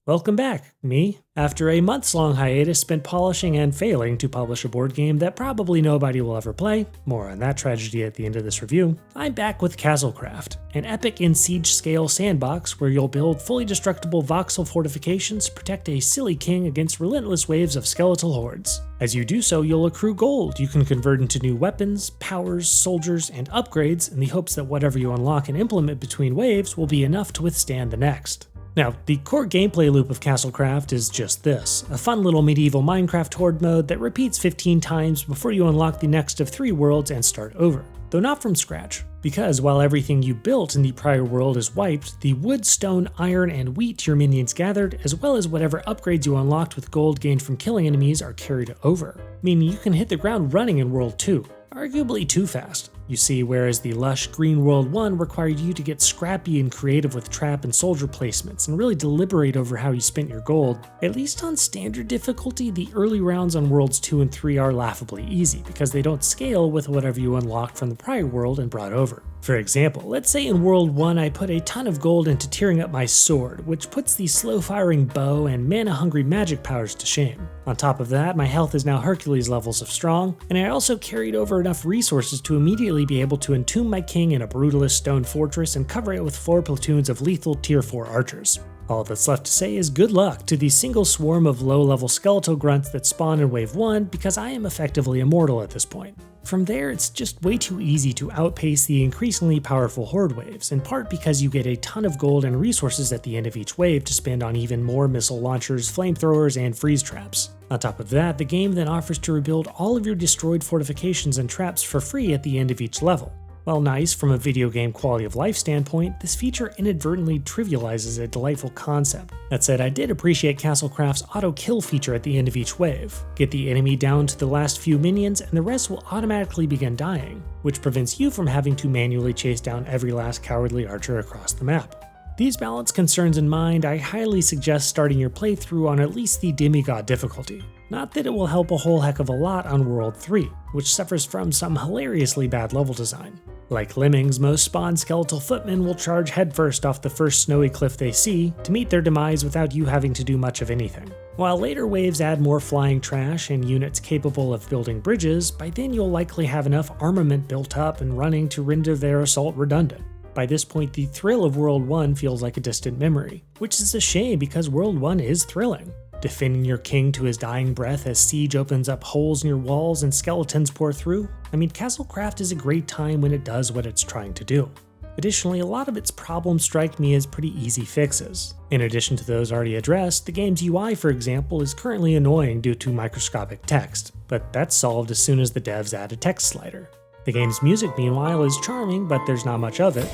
Welcome back, me. After a months-long hiatus spent polishing and failing to publish a board game that probably nobody will ever play, more on that tragedy at the end of this review, I'm back with Castlecraft, an epic in siege scale sandbox where you'll build fully destructible voxel fortifications to protect a silly king against relentless waves of skeletal hordes. As you do so, you'll accrue gold you can convert into new weapons, powers, soldiers, and upgrades in the hopes that whatever you unlock and implement between waves will be enough to withstand the next. Now, the core gameplay loop of Castlecraft is just this, a fun little medieval Minecraft horde mode that repeats 15 times before you unlock the next of 3 worlds and start over. Though not from scratch, because while everything you built in the prior world is wiped, the wood, stone, iron, and wheat your minions gathered, as well as whatever upgrades you unlocked with gold gained from killing enemies are carried over, meaning you can hit the ground running in World 2, arguably too fast. You see, whereas the lush green World 1 required you to get scrappy and creative with trap and soldier placements and really deliberate over how you spent your gold, at least on standard difficulty, the early rounds on Worlds 2 and 3 are laughably easy because they don't scale with whatever you unlocked from the prior world and brought over. For example, let's say in World 1 I put a ton of gold into tearing up my sword, which puts the slow-firing bow and mana-hungry magic powers to shame. On top of that, my health is now Hercules levels of strong, and I also carried over enough resources to immediately be able to entomb my king in a brutalist stone fortress and cover it with 4 platoons of lethal tier 4 archers. All that's left to say is good luck to the single swarm of low-level skeletal grunts that spawn in Wave 1 because I am effectively immortal at this point. From there, it's just way too easy to outpace the increasingly powerful horde waves, in part because you get a ton of gold and resources at the end of each wave to spend on even more missile launchers, flamethrowers, and freeze traps. On top of that, the game then offers to rebuild all of your destroyed fortifications and traps for free at the end of each level. While nice from a video game quality of life standpoint, this feature inadvertently trivializes a delightful concept. That said, I did appreciate Castlecraft's auto-kill feature at the end of each wave. Get the enemy down to the last few minions and the rest will automatically begin dying, which prevents you from having to manually chase down every last cowardly archer across the map. These balance concerns in mind, I highly suggest starting your playthrough on at least the demigod difficulty. Not that it will help a whole heck of a lot on World 3, which suffers from some hilariously bad level design. Like lemmings, most spawned skeletal footmen will charge headfirst off the first snowy cliff they see to meet their demise without you having to do much of anything. While later waves add more flying trash and units capable of building bridges, by then you'll likely have enough armament built up and running to render their assault redundant. By this point, the thrill of World 1 feels like a distant memory, which is a shame because World 1 is thrilling. Defending your king to his dying breath as siege opens up holes in your walls and skeletons pour through. Castlecraft is a great time when it does what it's trying to do. Additionally, a lot of its problems strike me as pretty easy fixes. In addition to those already addressed, the game's UI, for example, is currently annoying due to microscopic text, but that's solved as soon as the devs add a text slider. The game's music, meanwhile, is charming, but there's not much of it.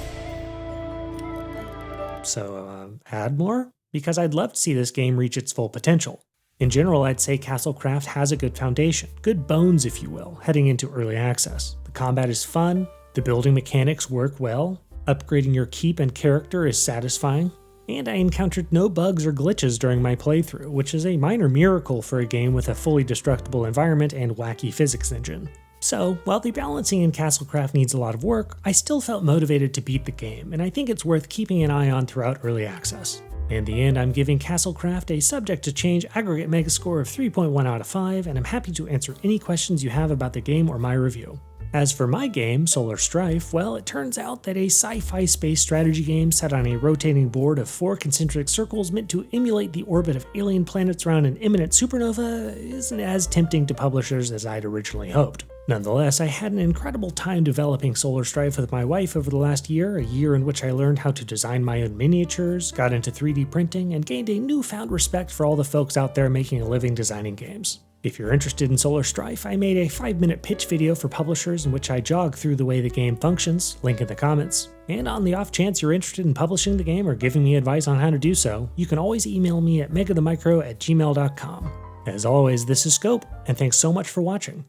So, add more? Because I'd love to see this game reach its full potential. In general, I'd say Castlecraft has a good foundation, good bones if you will, heading into early access. The combat is fun, the building mechanics work well, upgrading your keep and character is satisfying, and I encountered no bugs or glitches during my playthrough, which is a minor miracle for a game with a fully destructible environment and wacky physics engine. So, while the balancing in Castlecraft needs a lot of work, I still felt motivated to beat the game, and I think it's worth keeping an eye on throughout early access. In the end, I'm giving Castlecraft a subject to change aggregate megascore of 3.1 out of 5, and I'm happy to answer any questions you have about the game or my review. As for my game, Solar Strife, well, it turns out that a sci-fi space strategy game set on a rotating board of 4 concentric circles meant to emulate the orbit of alien planets around an imminent supernova isn't as tempting to publishers as I'd originally hoped. Nonetheless, I had an incredible time developing Solar Strife with my wife over the last year, a year in which I learned how to design my own miniatures, got into 3D printing, and gained a newfound respect for all the folks out there making a living designing games. If you're interested in Solar Strife, I made a 5-minute pitch video for publishers in which I jog through the way the game functions, link in the comments. And on the off chance you're interested in publishing the game or giving me advice on how to do so, you can always email me at megathemicro@gmail.com. As always, this is Scope, and thanks so much for watching.